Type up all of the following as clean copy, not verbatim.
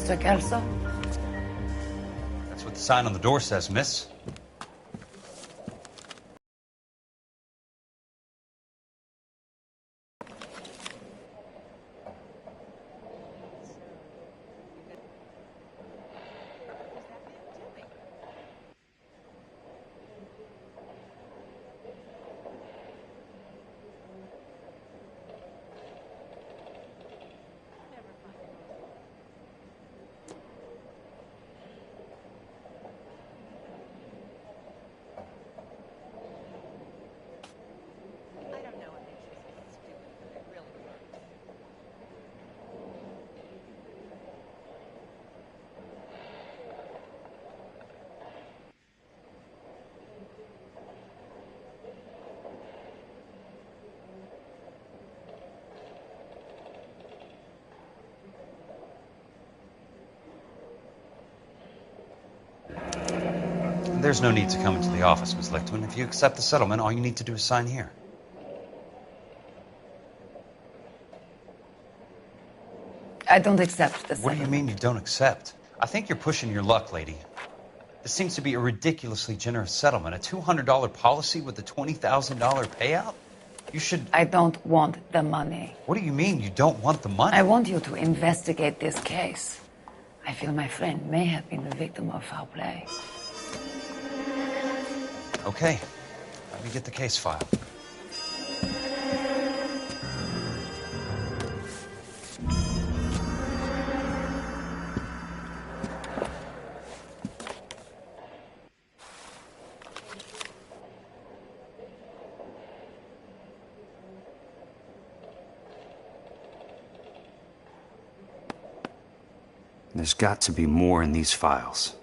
Mr. Kelso? That's what the sign on the door says, miss. There's no need to come into the office, Miss Lichtman. If you accept the settlement, all you need to do is sign here. I don't accept the settlement. What do you mean you don't accept? I think you're pushing your luck, lady. This seems to be a ridiculously generous settlement. A $200 policy with a $20,000 payout? You should... I don't want the money. What do you mean you don't want the money? I want you to investigate this case. I feel my friend may have been the victim of foul play. Okay. Let me get the case file. There's got to be more in these files.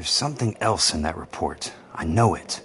There's something else in that report. I know it.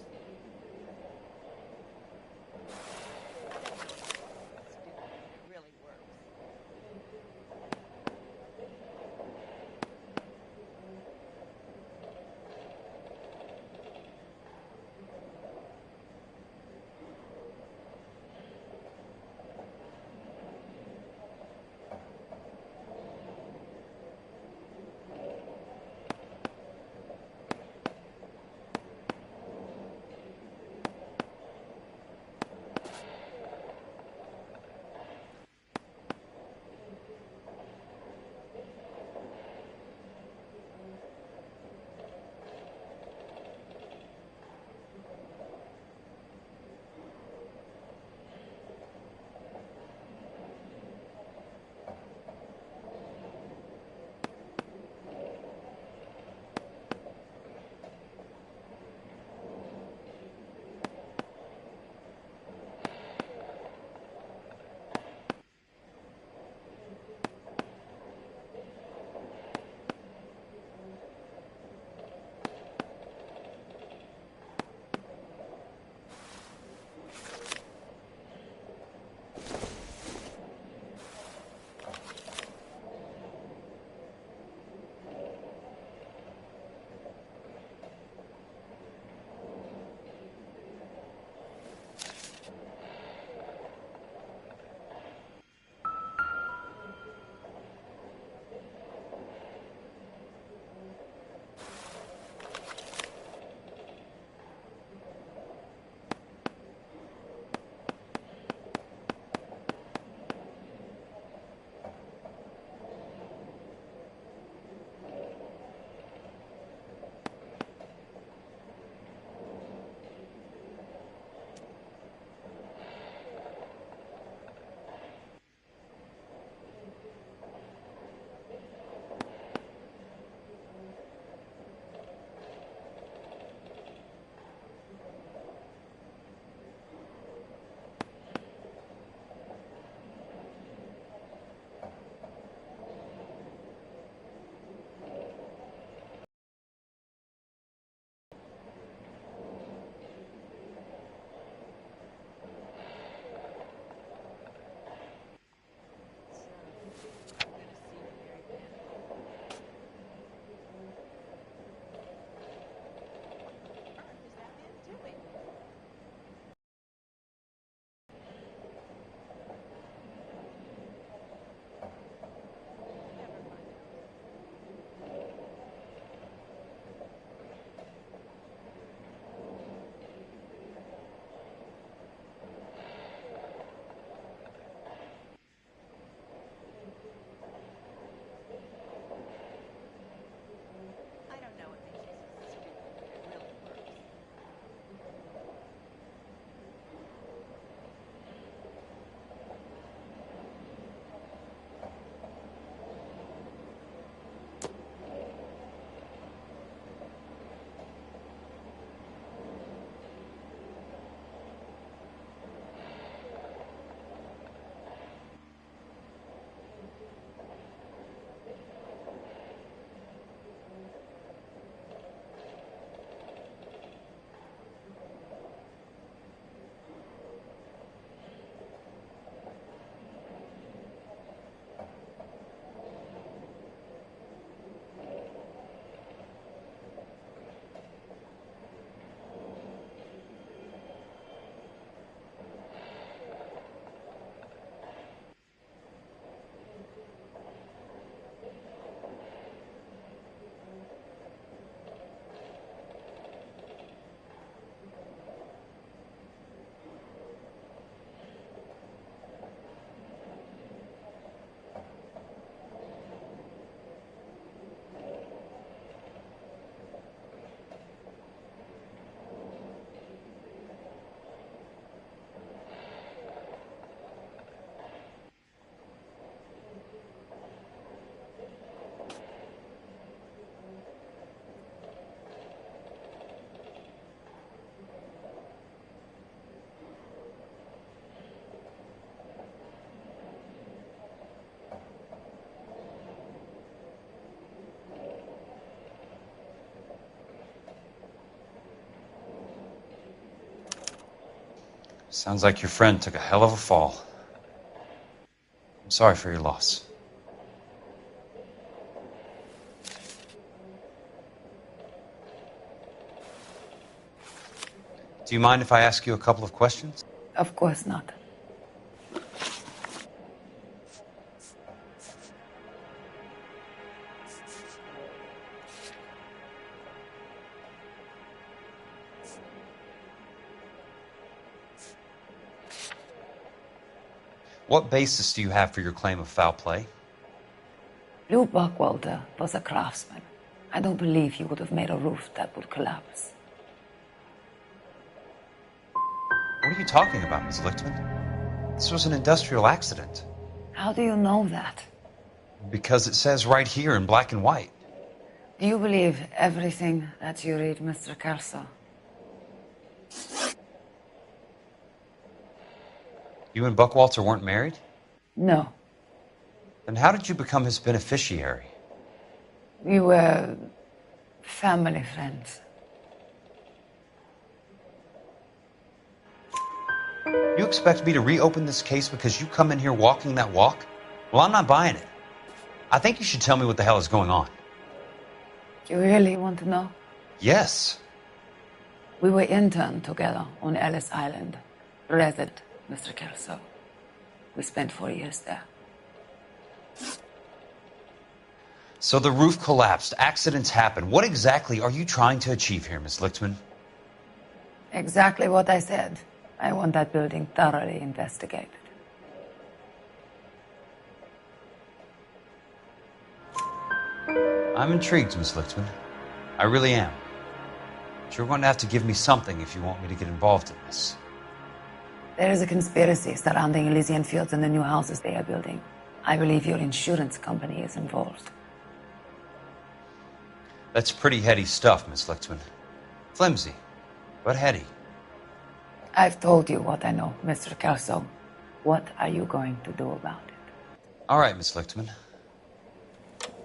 Sounds like your friend took a hell of a fall. I'm sorry for your loss. Do you mind if I ask you a couple of questions? Of course not. What basis do you have for your claim of foul play? Lou Buckwalter was a craftsman. I don't believe he would have made a roof that would collapse. What are you talking about, Ms. Lichtman? This was an industrial accident. How do you know that? Because it says right here in black and white. Do you believe everything that you read, Mr. Kelso? You and Buckwalter weren't married? No. Then how did you become his beneficiary? We were family friends. You expect me to reopen this case because you come in here walking that walk? Well, I'm not buying it. I think you should tell me what the hell is going on. You really want to know? Yes. We were interned together on Ellis Island. Resident, Mr. Kelso. We spent 4 years there. So the roof collapsed. Accidents happen. What exactly are you trying to achieve here, Miss Lichtman? Exactly what I said. I want that building thoroughly investigated. I'm intrigued, Miss Lichtman. I really am. But you're going to have to give me something if you want me to get involved in this. There is a conspiracy surrounding Elysian Fields and the new houses they are building. I believe your insurance company is involved. That's pretty heady stuff, Miss Lichtman. Flimsy, but heady. I've told you what I know, Mr. Kelso. What are you going to do about it? All right, Miss Lichtman.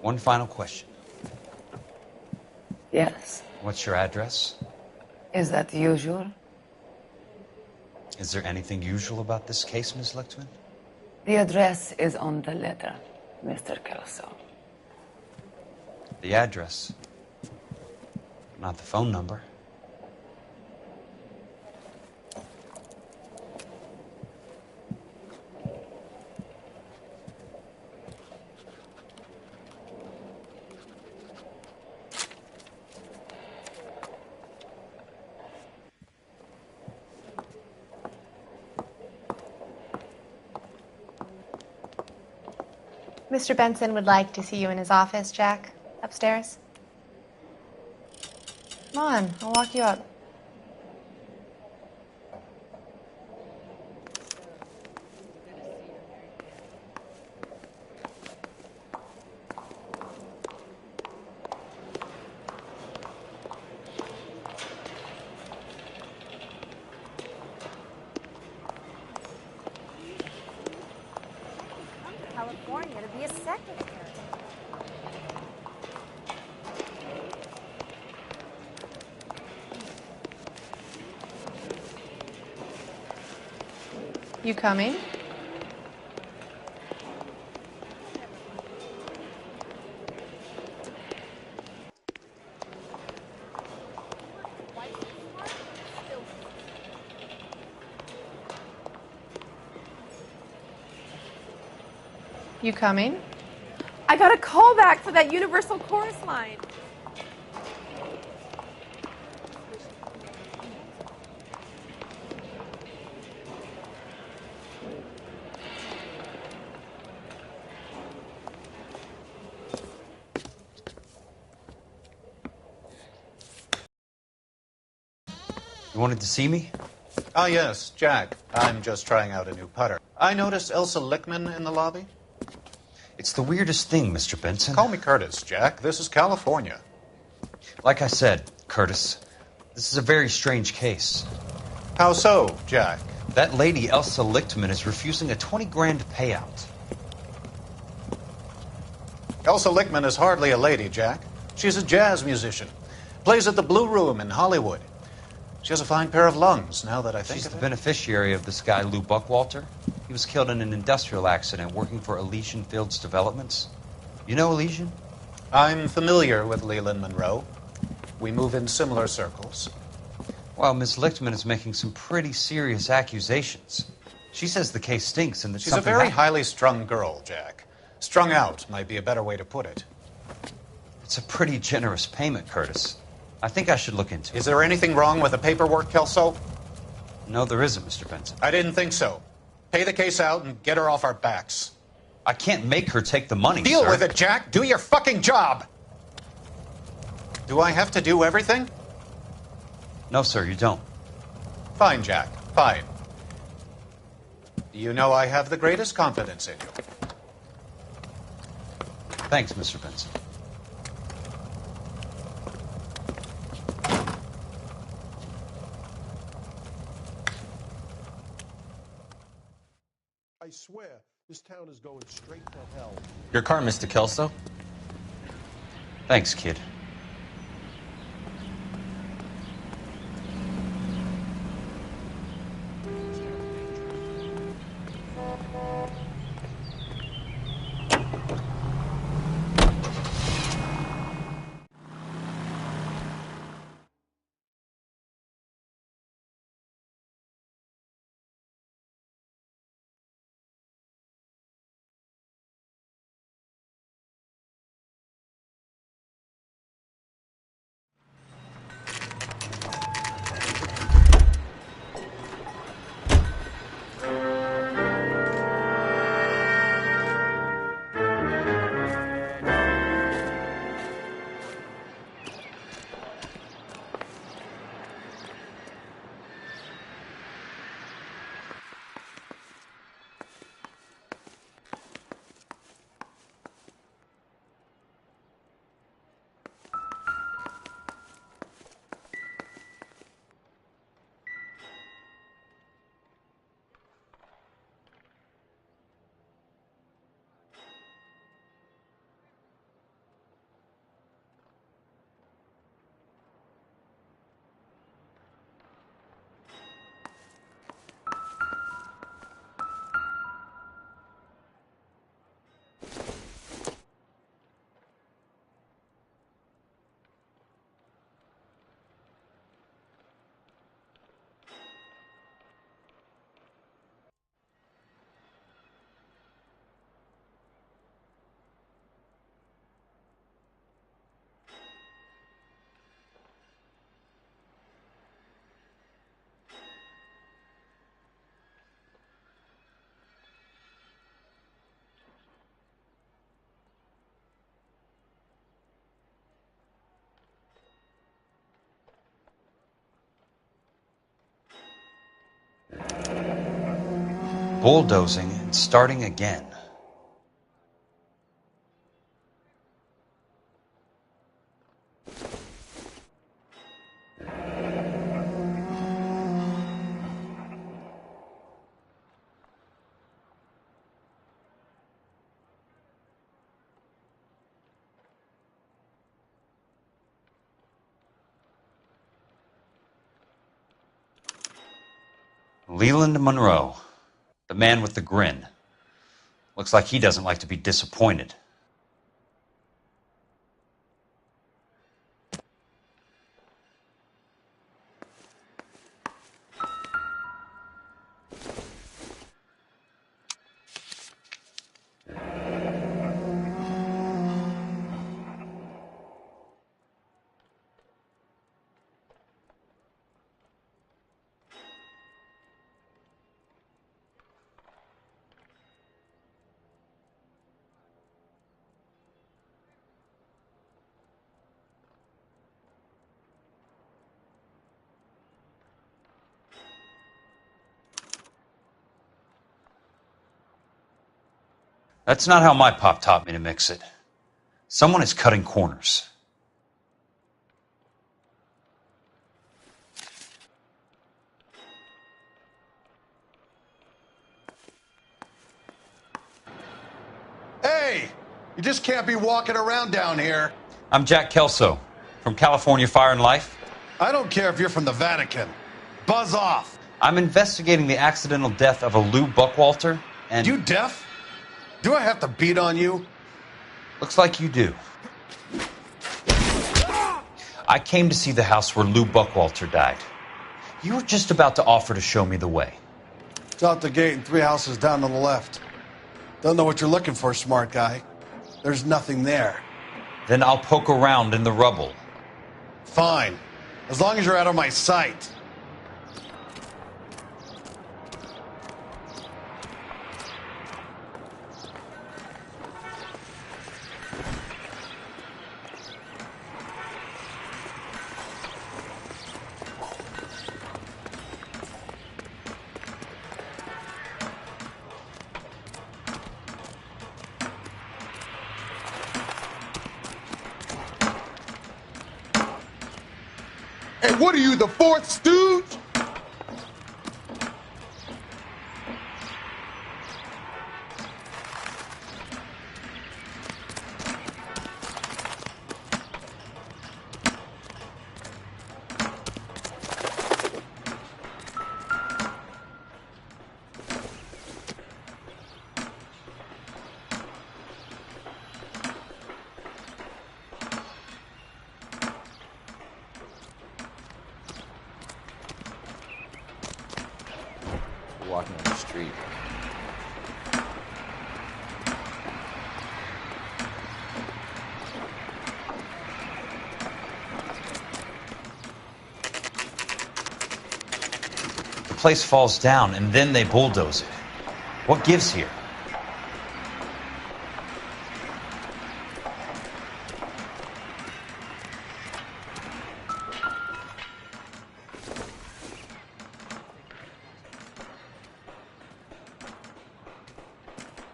One final question. Yes. What's your address? Is that usual? Is there anything usual about this case, Miss Lichtman? The address is on the letter, Mr. Kelso. The address, not the phone number. Mr. Benson would like to see you in his office, Jack. Upstairs. Come on, I'll walk you up. California to be a secretary. You coming? You coming? I got a call back for that Universal Chorus line. You wanted to see me? Ah, yes, Jack. I'm just trying out a new putter. I noticed Elsa Lichtman in the lobby. It's the weirdest thing, Mr. Benson. Call me Curtis, Jack. This is California. Like I said, Curtis, this is a very strange case. How so, Jack? That lady, Elsa Lichtman, is refusing a 20 grand payout. Elsa Lichtman is hardly a lady, Jack. She's a jazz musician. Plays at the Blue Room in Hollywood. She has a fine pair of lungs, now that I think She's of the it. beneficiary of this guy, Lou Buckwalter. He was killed in an industrial accident working for Elysian Fields Developments. You know Elysian? I'm familiar with Leland Monroe. We move in similar circles. Well, Miss Lichtman is making some pretty serious accusations. She says the case stinks and that She's a something very happened. highly strung girl, Jack. Strung out might be a better way to put it. It's a pretty generous payment, Curtis. I think I should look into it. Is there anything wrong with the paperwork, Kelso? No, there isn't, Mr. Benson. I didn't think so. Pay the case out and get her off our backs. I can't make her take the money, Deal sir. with it, Jack. Do your fucking job. Do I have to do everything? No, sir, you don't. Fine, Jack. Fine. You know I have the greatest confidence in you. Thanks, Mr. Benson. I swear, this town is going straight to hell. Your car, Mr. Kelso? Thanks, kid. Bulldozing and starting again. Leland Monroe, the man with the grin. Looks like he doesn't like to be disappointed. That's not how my pop taught me to mix it. Someone is cutting corners. Hey! You just can't be walking around down here. I'm Jack Kelso from California Fire and Life. I don't care if you're from the Vatican. Buzz off. I'm investigating the accidental death of a Lou Buckwalter, and... You deaf? Do I have to beat on you? Looks like you do. I came to see the house where Lou Buckwalter died. You were just about to offer to show me the way. It's out the gate and 3 houses down on the left. Don't know what you're looking for, smart guy. There's nothing there. Then I'll poke around in the rubble. Fine. As long as you're out of my sight. Hey, what are you, the fourth stooge? Walking on the street. The place falls down, and then they bulldoze it. What gives here?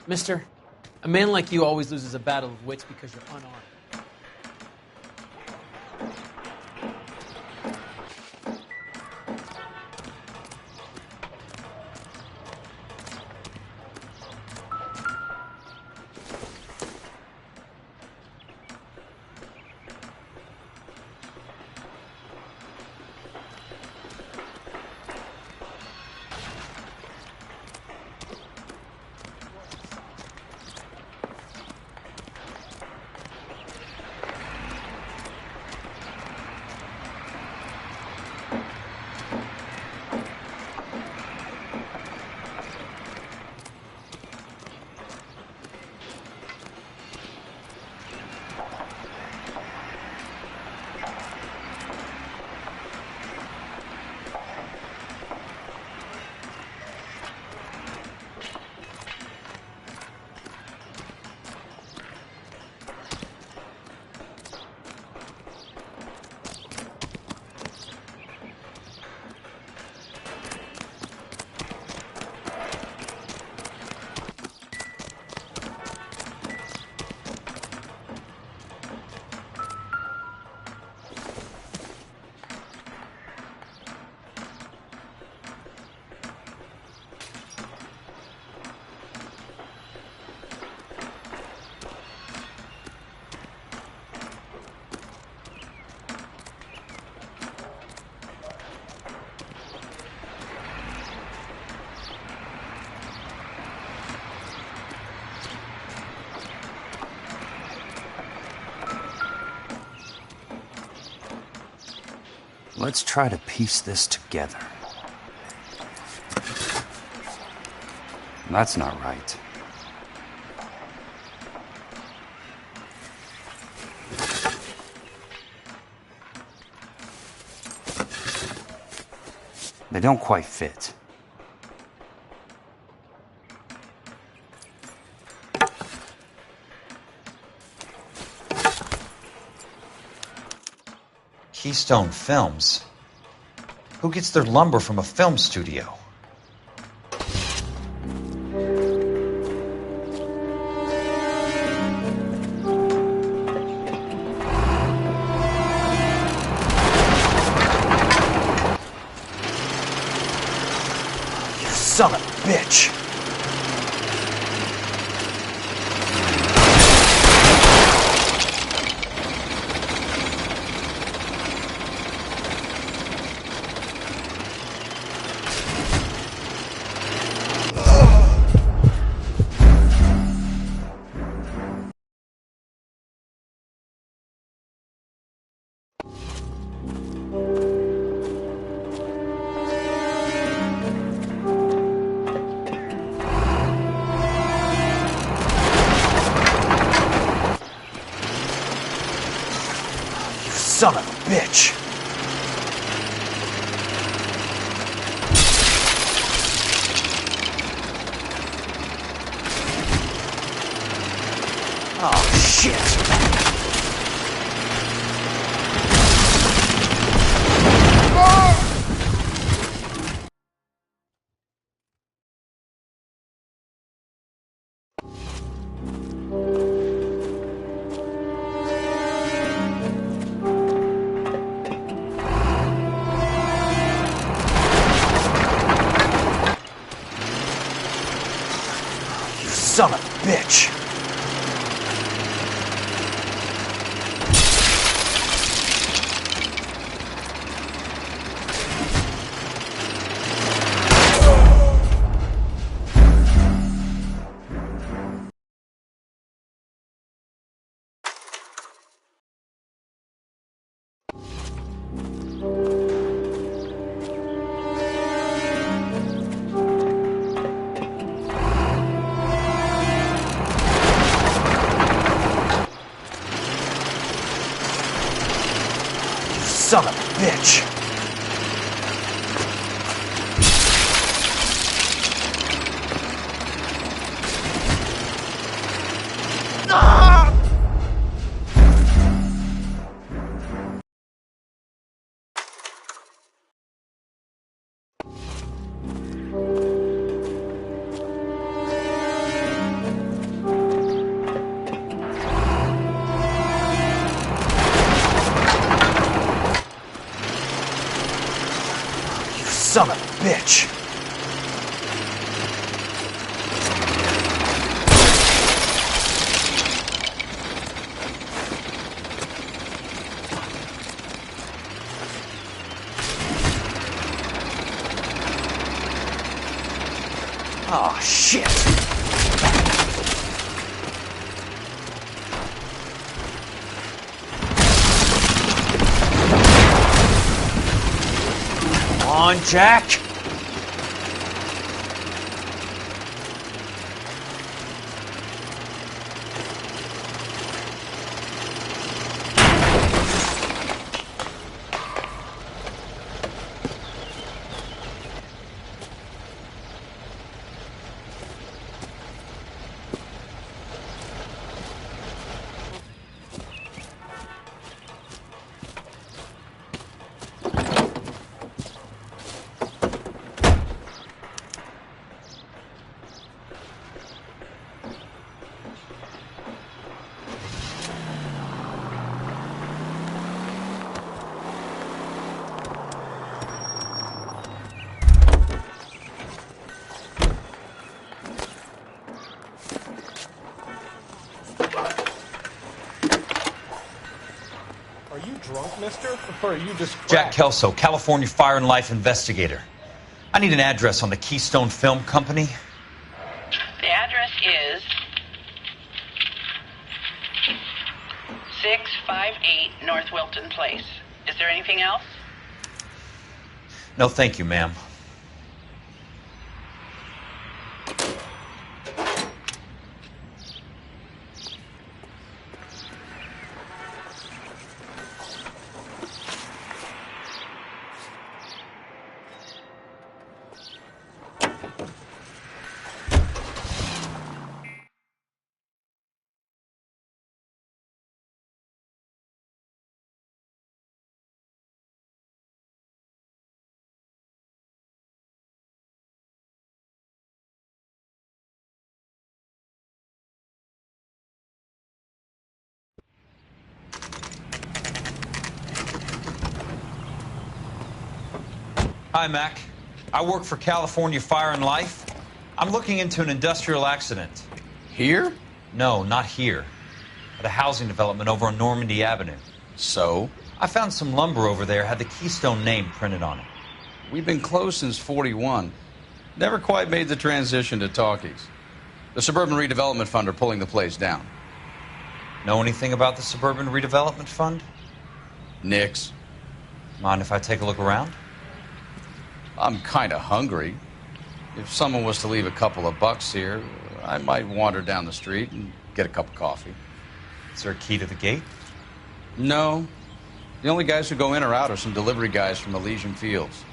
Mister, a man like you always loses a battle of wits because you're unarmed. Let's try to piece this together. That's not right. They don't quite fit. Keystone Films? Who gets their lumber from a film studio? You son of a bitch! bitch! Oh, shit! You son of a bitch! Son of a bitch! Son of a bitch! Oh, shit! Come on, Jack! Are you drunk, mister? Or are you just Jack cracked? Kelso, California Fire and Life investigator. I need an address on the Keystone Film Company. The address is 658 North Wilton Place. Is there anything else? No, thank you, ma'am. Hi, Mac. I work for California Fire and Life. I'm looking into an industrial accident. Here? No, not here. At a housing development over on Normandy Avenue. So? I found some lumber over there, had the Keystone name printed on it. We've been closed since 41. Never quite made the transition to talkies. The Suburban Redevelopment Fund are pulling the place down. Know anything about the Suburban Redevelopment Fund? Nix. Mind if I take a look around? I'm kind of hungry. If someone was to leave a couple of bucks here, I might wander down the street and get a cup of coffee. Is there a key to the gate? No. The only guys who go in or out are some delivery guys from Elysian Fields.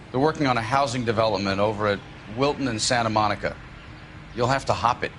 They're working on a housing development over at Wilton and Santa Monica. You'll have to hop it.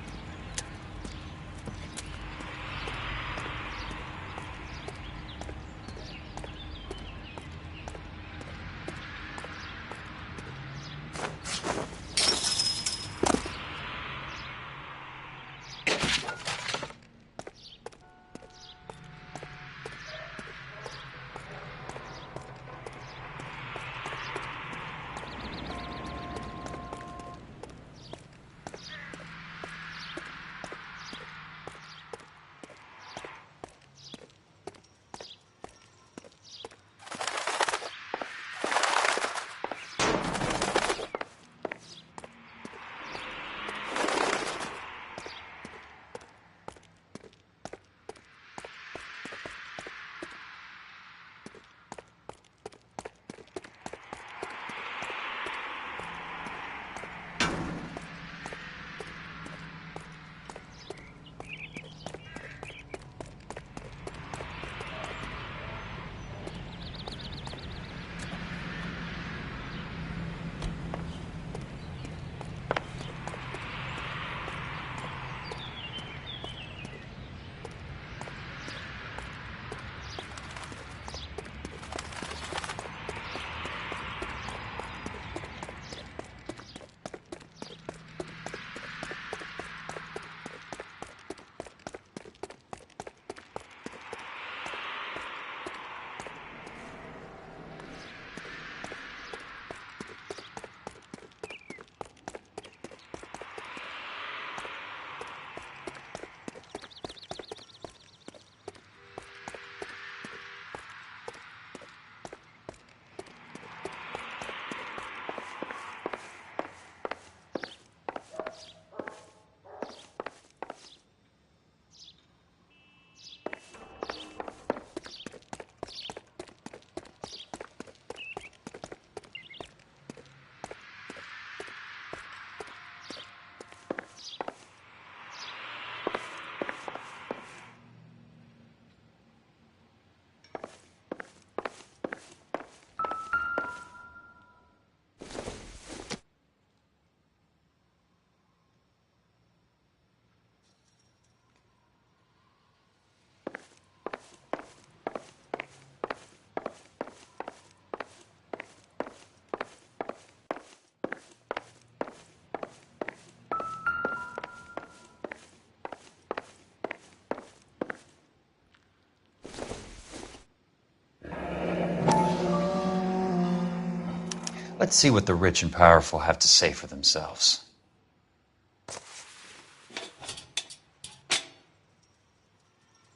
Let's see what the rich and powerful have to say for themselves.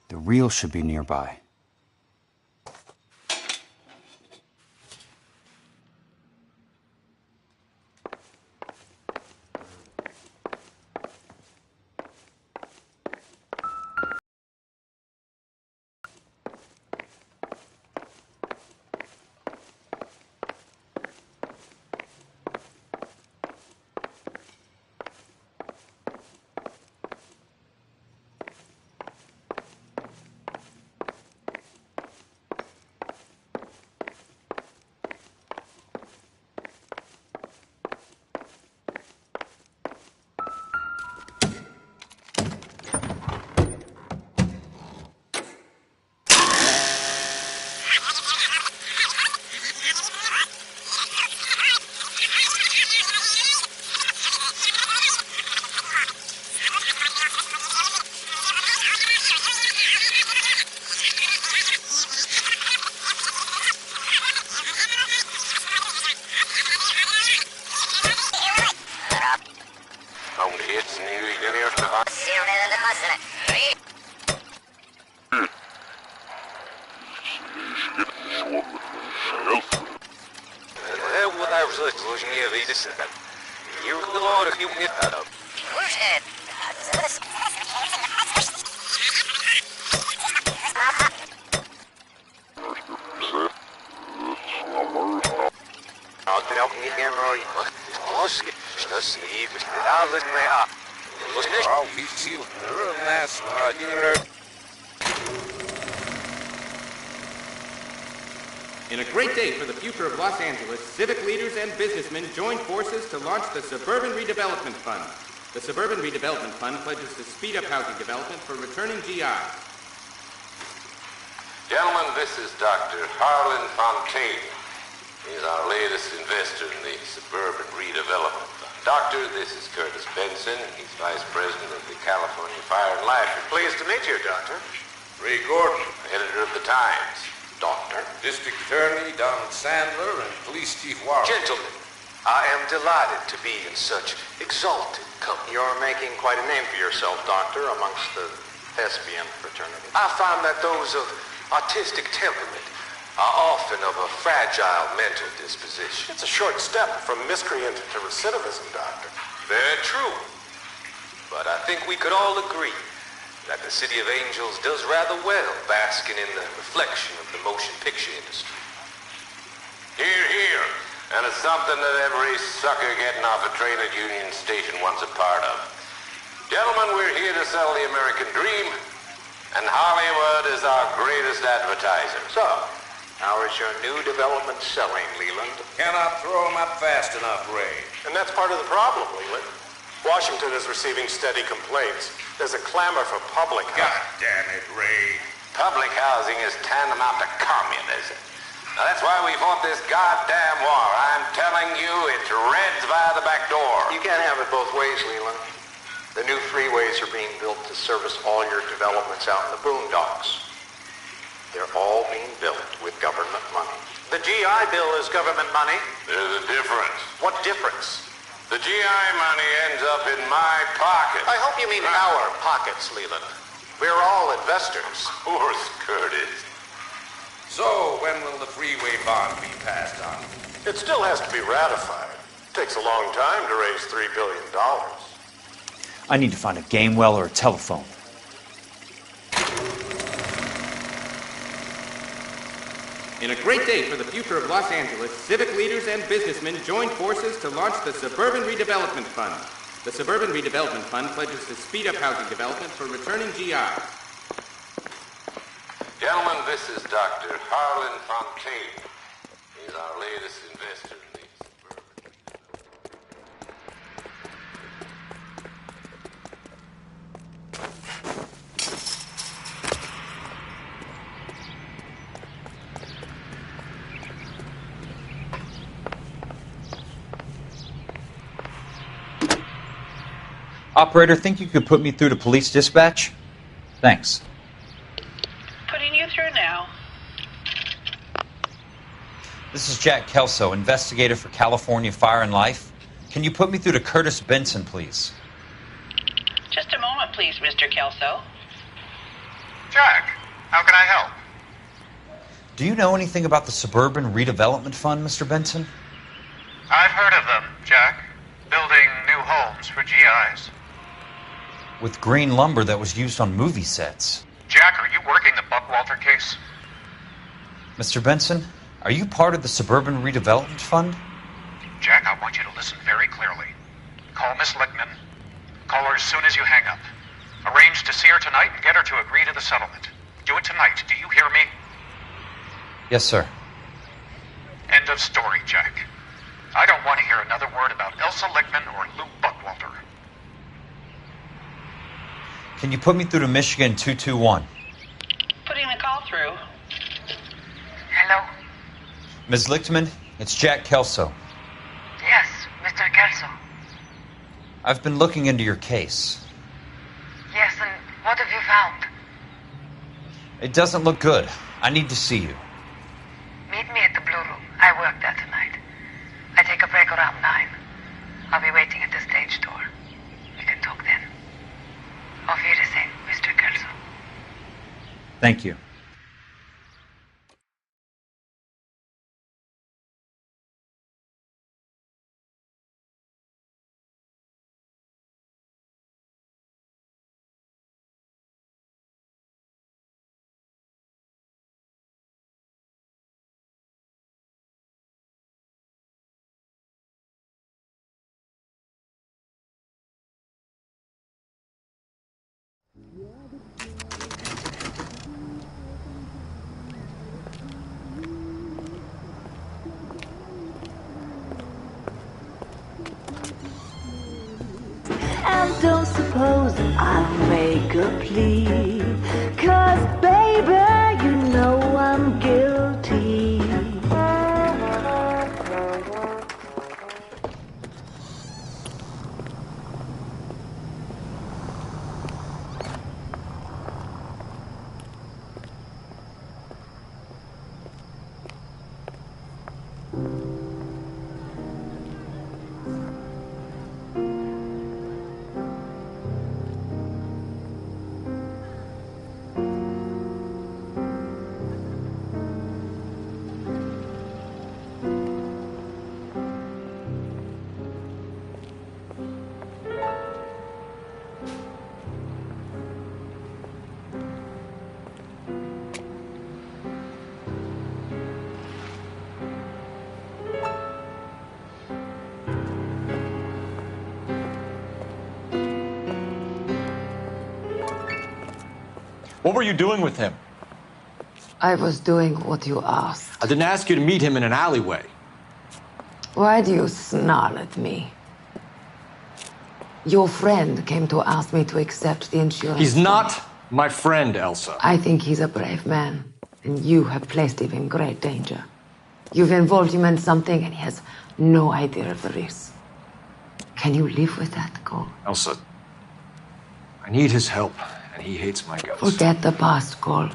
The reel should be nearby. In a great day for the future of Los Angeles, civic leaders and businessmen joined forces to launch the Suburban Redevelopment Fund. The Suburban Redevelopment Fund pledges to speed up housing development for returning GIs. Gentlemen, this is Dr. Harlan Fontaine. He's our latest investor in the Suburban Redevelopment Fund. Doctor, this is Curtis Benson. He's Vice President of the California Fire and Life. Pleased to meet you, Doctor. Ray Gordon, editor of the Times. Doctor. District Attorney Donald Sandler and Police Chief Warren. Gentlemen, I am delighted to be in such exalted company. You're making quite a name for yourself, Doctor, amongst the thespian fraternity. I find that those of artistic temperament are often of a fragile mental disposition. It's a short step from miscreant to recidivism, Doctor. Very true. But I think we could all agree that the City of Angels does rather well basking in the reflection of the motion picture industry. Hear, hear. And it's something that every sucker getting off a train at Union Station wants a part of. Gentlemen, we're here to sell the American dream, and Hollywood is our greatest advertiser. So, how is your new development selling, Leland? Cannot throw them up fast enough, Ray. And that's part of the problem, Leland. Washington is receiving steady complaints. There's a clamor for public housing. God damn it, Ray. Public housing is tantamount to communism. Now, that's why we fought this goddamn war. I'm telling you, it's Reds via the back door. You can't have it both ways, Leland. The new freeways are being built to service all your developments out in the boondocks. They're all being built with government money. The GI Bill is government money. There's a difference. What difference? The GI money ends up in my pocket. I hope you mean our pockets, Leland. We're all investors. Of course, Curtis. So, when will the freeway bond be passed on? It still has to be ratified. It takes a long time to raise $3 billion. I need to find a game well or a telephone. In a great day for the future of Los Angeles, civic leaders and businessmen joined forces to launch the Suburban Redevelopment Fund. The Suburban Redevelopment Fund pledges to speed up housing development for returning GIs. Gentlemen, this is Dr. Harlan Fontaine. He's our latest investor in the Suburban. Operator, think you could put me through to police dispatch? Thanks. Putting you through now. This is Jack Kelso, investigator for California Fire and Life. Can you put me through to Curtis Benson, please? Just a moment, please, Mr. Kelso. Jack, how can I help? Do you know anything about the Suburban Redevelopment Fund, Mr. Benson? I've heard of them, Jack. Building new homes for GIs. With green lumber that was used on movie sets. Jack, are you working the Buckwalter case? Mr. Benson, are you part of the Suburban Redevelopment Fund? Jack, I want you to listen very clearly. Call Miss Lickman. Call her as soon as you hang up. Arrange to see her tonight and get her to agree to the settlement. Do it tonight. Do you hear me? Yes, sir. End of story, Jack. I don't want to hear another word about Elsa Lickman or Lou Buckwalter. Can you put me through to Michigan 221? Putting the call through. Hello? Ms. Lichtman, it's Jack Kelso. Yes, Mr. Kelso. I've been looking into your case. Yes, and what have you found? It doesn't look good. I need to see you. Meet me at the Blue Room. I work there tonight. I take a break around 9. I'll be waiting at the stage door. We can talk then. Auf Wiedersehen, Mr. Kelso. Thank you. And don't suppose I'll make a plea, 'cause baby, you know I'm guilty. What were you doing with him? I was doing what you asked. I didn't ask you to meet him in an alleyway. Why do you snarl at me? Your friend came to ask me to accept the insurance. He's not my friend, Elsa. I think he's a brave man, and you have placed him in great danger. You've involved him in something, and he has no idea of the risk. Can you live with that, Cole? Elsa, I need his help, and he hates my guts. Forget the past, Cole.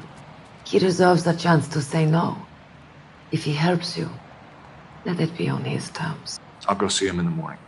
He deserves a chance to say no. If he helps you, let it be on his terms. I'll go see him in the morning.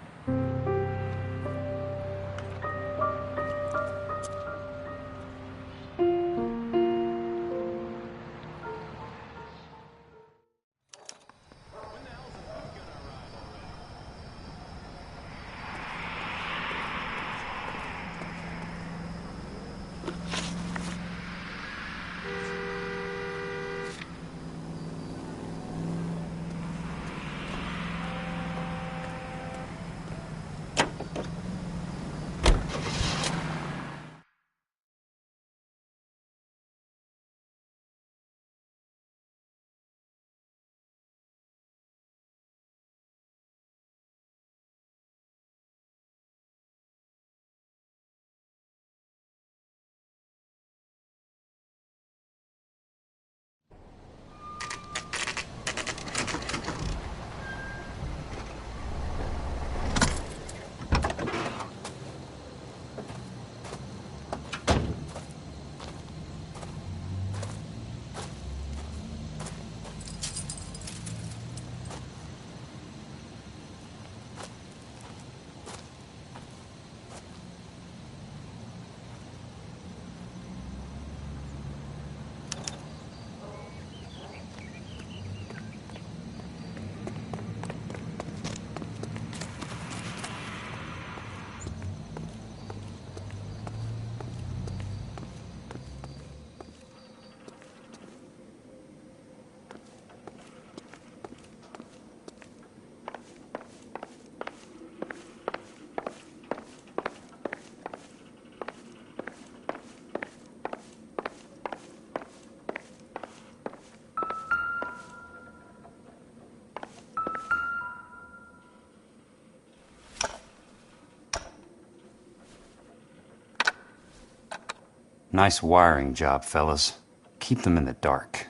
Nice wiring job, fellas. Keep them in the dark.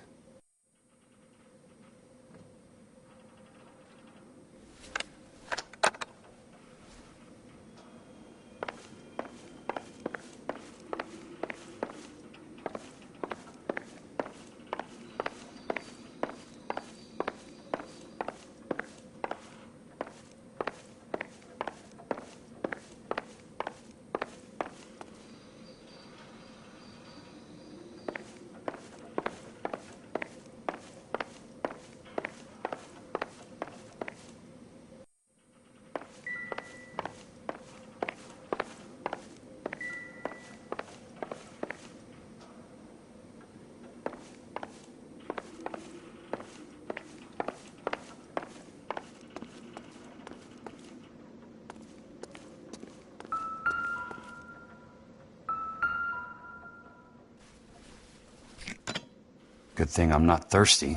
Good thing I'm not thirsty.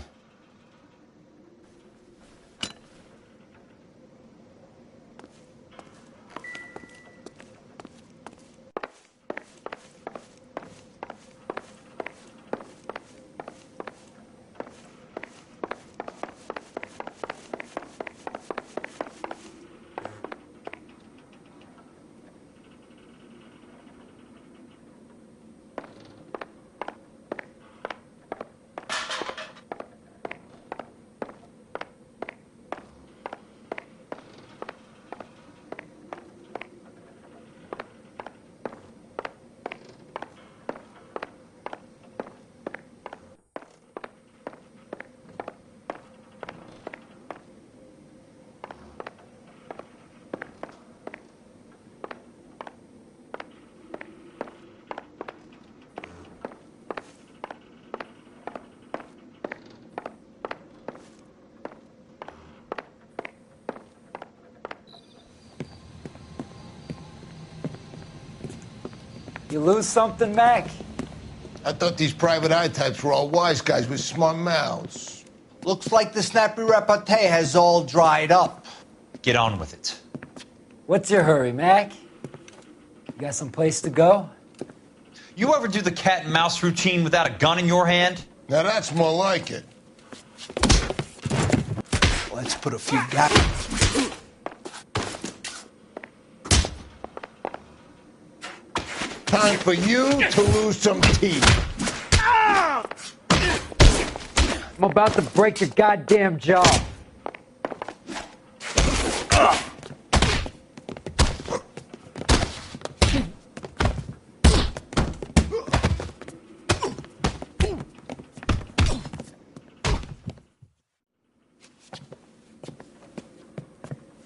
You lose something, Mac? I thought these private eye types were all wise guys with smart mouths. Looks like the snappy repartee has all dried up. Get on with it. What's your hurry, Mac? You got some place to go? You ever do the cat and mouse routine without a gun in your hand? Now that's more like it. Let's put a few gaps. Time for you to lose some teeth. I'm about to break your goddamn jaw.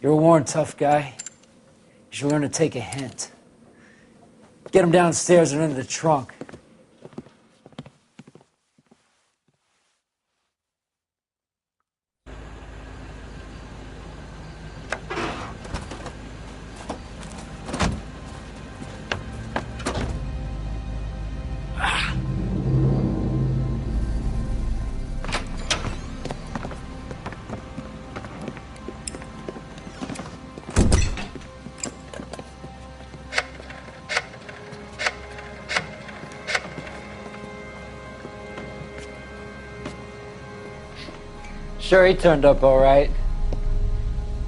You're a worn, tough guy. You should learn to take a hint. Get him downstairs and into the trunk. Sure, he turned up all right.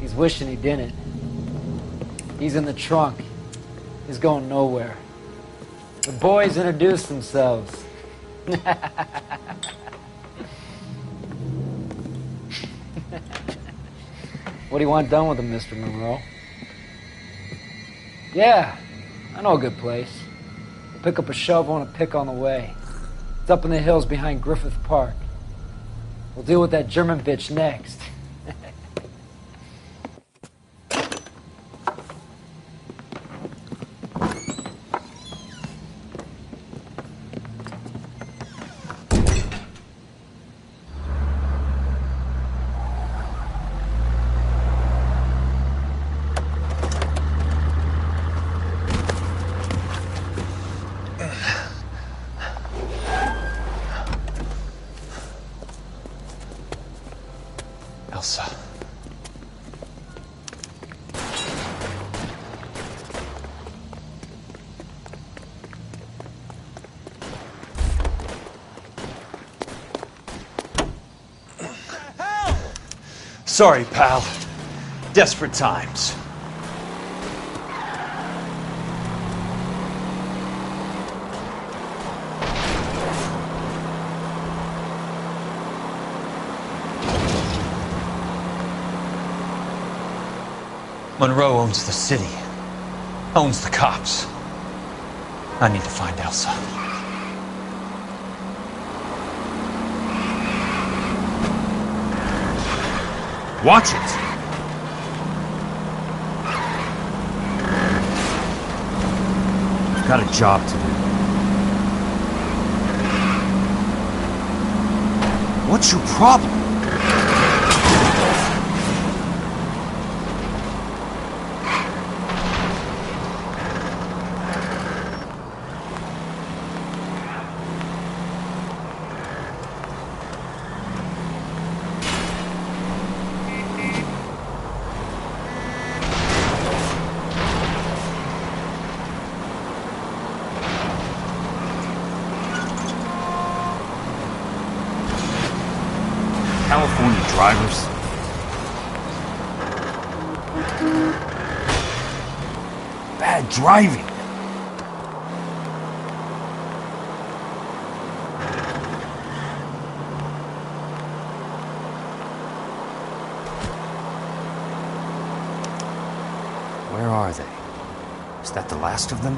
He's wishing he didn't. He's in the trunk. He's going nowhere. The boys introduced themselves. What do you want done with him, Mr. Monroe? Yeah, I know a good place. We'll pick up a shovel and a pick on the way. It's up in the hills behind Griffith Park. We'll deal with that German bitch next. Elsa. Sorry, pal. Desperate times. Monroe owns the city, owns the cops. I need to find Elsa. Watch it! I've got a job to do. What's your problem? California drivers. Bad driving. Where are they? Is that the last of them?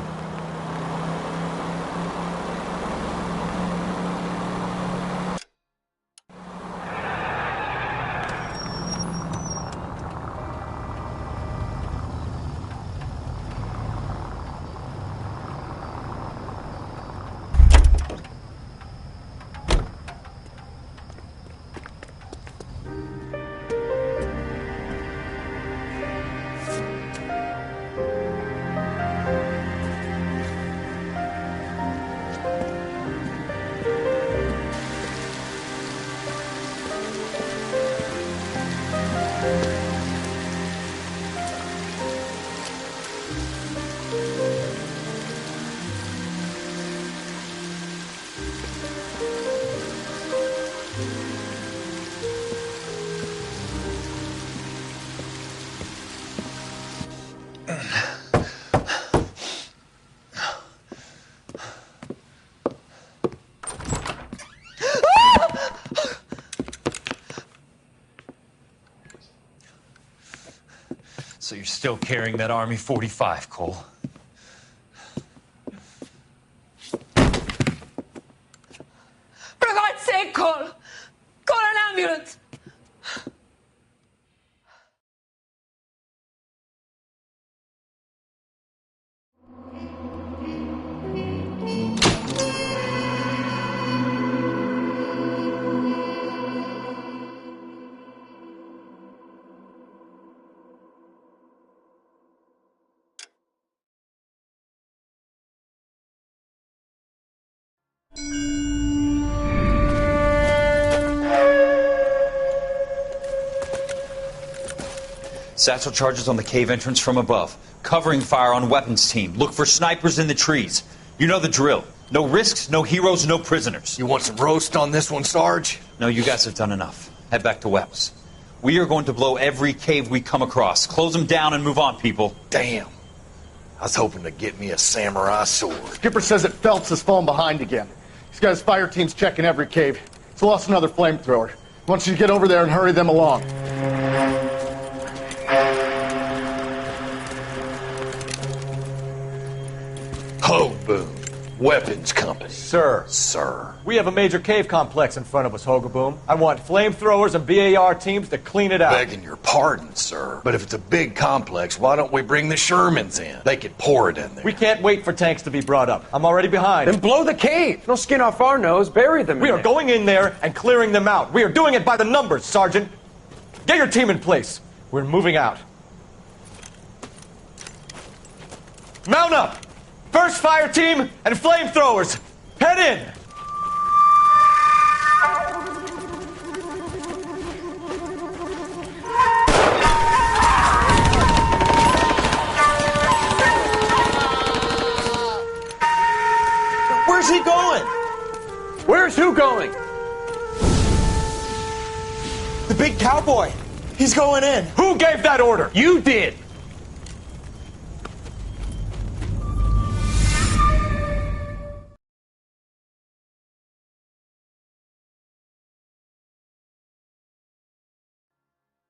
you're still carrying that Army 45, Cole. For God's sake, Cole! Call an ambulance! Satchel charges on the cave entrance from above. Covering fire on weapons team. Look for snipers in the trees. You know the drill. No risks, no heroes, no prisoners. You want some roast on this one, Sarge? No, you guys have done enough. Head back to Webb's. We are going to blow every cave we come across. Close them down and move on, people. Damn. I was hoping to get me a samurai sword. Skipper says that Phelps has fallen behind again. He's got his fire teams checking every cave. He's lost another flamethrower. He wants you to get over there and hurry them along. Hogaboom. Weapons Company. Sir. Sir. We have a major cave complex in front of us, Hogaboom. I want flamethrowers and BAR teams to clean it out. Begging your pardon, sir. But if it's a big complex, why don't we bring the Shermans in? They could pour it in there. We can't wait for tanks to be brought up. I'm already behind. Then blow the cave. No skin off our nose. Bury them. We are going in there and clearing them out. We are doing it by the numbers, Sergeant. Get your team in place. We're moving out. Mount up! First fire team and flamethrowers! Head in! Where's he going? Where's who going? The big cowboy. He's going in. Who gave that order? You did.